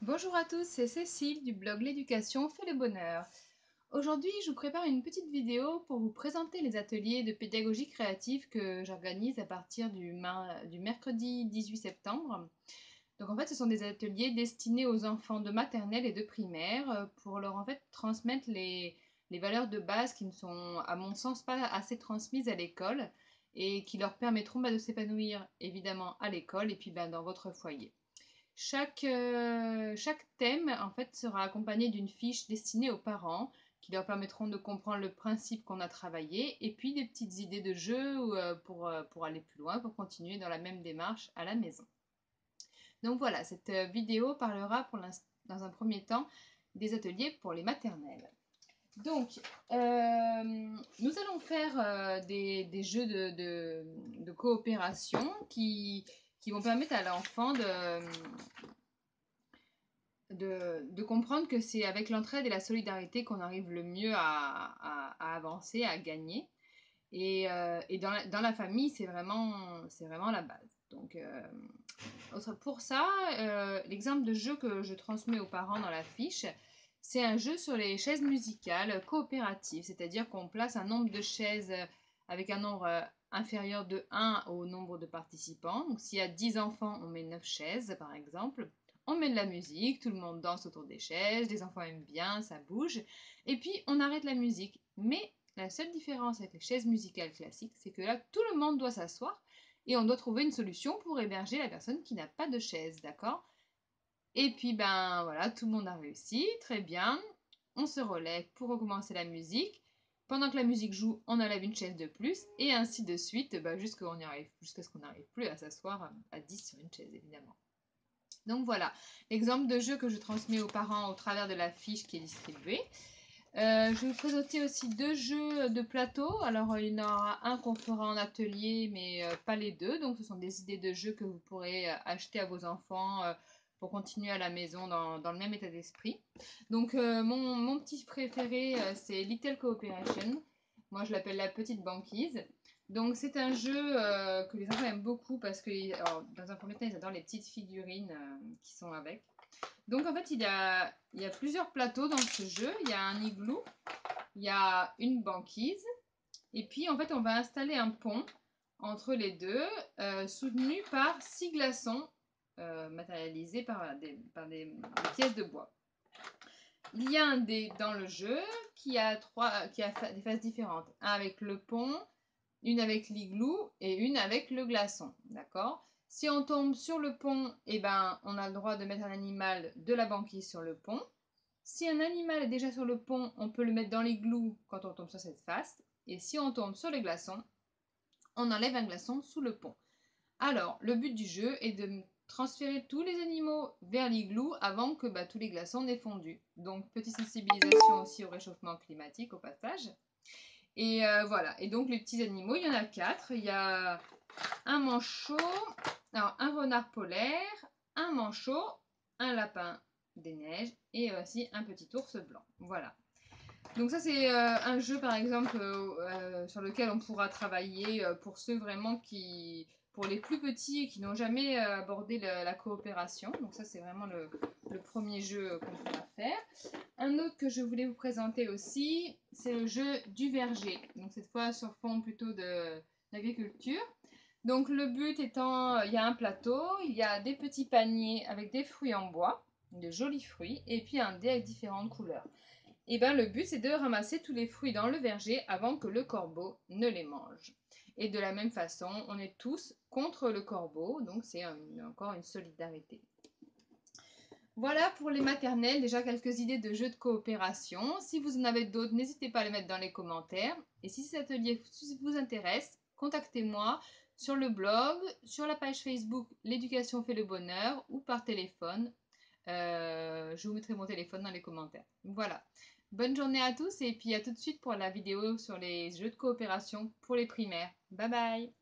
Bonjour à tous, c'est Cécile du blog L'éducation fait le bonheur. Aujourd'hui, je vous prépare une petite vidéo pour vous présenter les ateliers de pédagogie créative que j'organise à partir du mercredi 18 septembre. Donc en fait, ce sont des ateliers destinés aux enfants de maternelle et de primaire pour leur en fait transmettre les valeurs de base qui ne sont, à mon sens, pas assez transmises à l'école et qui leur permettront de s'épanouir évidemment à l'école et puis dans votre foyer. Chaque thème en fait sera accompagné d'une fiche destinée aux parents qui leur permettront de comprendre le principe qu'on a travaillé et puis des petites idées de jeu pour aller plus loin, pour continuer dans la même démarche à la maison. Donc voilà, cette vidéo parlera dans un premier temps des ateliers pour les maternelles. Donc, nous allons faire des jeux de coopération qui vont permettre à l'enfant de comprendre que c'est avec l'entraide et la solidarité qu'on arrive le mieux à avancer, à gagner. Et dans la famille, c'est vraiment la base. Donc, pour ça, l'exemple de jeu que je transmets aux parents dans la fiche, c'est un jeu sur les chaises musicales coopératives, c'est-à-dire qu'on place un nombre de chaises avec un nombre inférieur de 1 au nombre de participants. Donc s'il y a 10 enfants, on met 9 chaises par exemple. On met de la musique, tout le monde danse autour des chaises, les enfants aiment bien, ça bouge. Et puis on arrête la musique. Mais la seule différence avec les chaises musicales classiques, c'est que là, tout le monde doit s'asseoir et on doit trouver une solution pour héberger la personne qui n'a pas de chaise, d'accord? Et puis, ben voilà, tout le monde a réussi, très bien. On se relève pour recommencer la musique. Pendant que la musique joue, on enlève une chaise de plus, et ainsi de suite, jusqu'à ce qu'on n'arrive plus à s'asseoir à 10 sur une chaise, évidemment. Donc voilà, l'exemple de jeu que je transmets aux parents au travers de la fiche qui est distribuée. Je vais vous présenter aussi deux jeux de plateau. Alors, il y en aura un qu'on fera en atelier, mais pas les deux. Donc, ce sont des idées de jeux que vous pourrez acheter à vos enfants pour continuer à la maison dans le même état d'esprit. Donc, mon petit préféré, c'est Little Cooperation. Moi, je l'appelle la petite banquise. Donc, c'est un jeu que les enfants aiment beaucoup parce que, alors, dans un premier temps, ils adorent les petites figurines qui sont avec. Donc en fait, il y a plusieurs plateaux dans ce jeu. Il y a un igloo, il y a une banquise, et puis en fait, on va installer un pont entre les deux, soutenu par 6 glaçons matérialisés par des pièces de bois. Il y a un dé dans le jeu qui a des phases différentes. Un avec le pont, une avec l'igloo et une avec le glaçon. D'accord? Si on tombe sur le pont, eh ben, on a le droit de mettre un animal de la banquise sur le pont. Si un animal est déjà sur le pont, on peut le mettre dans l'igloo quand on tombe sur cette face. Et si on tombe sur les glaçons, on enlève un glaçon sous le pont. Alors, le but du jeu est de transférer tous les animaux vers l'igloo avant que tous les glaçons n'aient fondu. Donc, petite sensibilisation aussi au réchauffement climatique au passage. Et voilà. Et donc, les petits animaux, il y en a 4. Il y a un manchot, alors un renard polaire, un manchot, un lapin des neiges et aussi un petit ours blanc. Voilà. Donc ça c'est un jeu par exemple sur lequel on pourra travailler pour ceux vraiment pour les plus petits et qui n'ont jamais abordé la coopération. Donc ça c'est vraiment le premier jeu qu'on pourra faire. Un autre que je voulais vous présenter aussi, c'est le jeu du verger. Donc cette fois sur fond plutôt d'agriculture. Donc le but étant, il y a un plateau, il y a des petits paniers avec des fruits en bois, de jolis fruits, et puis un dé avec différentes couleurs. Et bien le but c'est de ramasser tous les fruits dans le verger avant que le corbeau ne les mange. Et de la même façon, on est tous contre le corbeau, donc c'est encore une solidarité. Voilà pour les maternelles, déjà quelques idées de jeux de coopération. Si vous en avez d'autres, n'hésitez pas à les mettre dans les commentaires. Et si cet atelier vous intéresse, contactez-moi sur le blog, sur la page Facebook L'éducation fait le bonheur ou par téléphone. Je vous mettrai mon téléphone dans les commentaires. Voilà. Bonne journée à tous et puis à tout de suite pour la vidéo sur les jeux de coopération pour les primaires. Bye bye!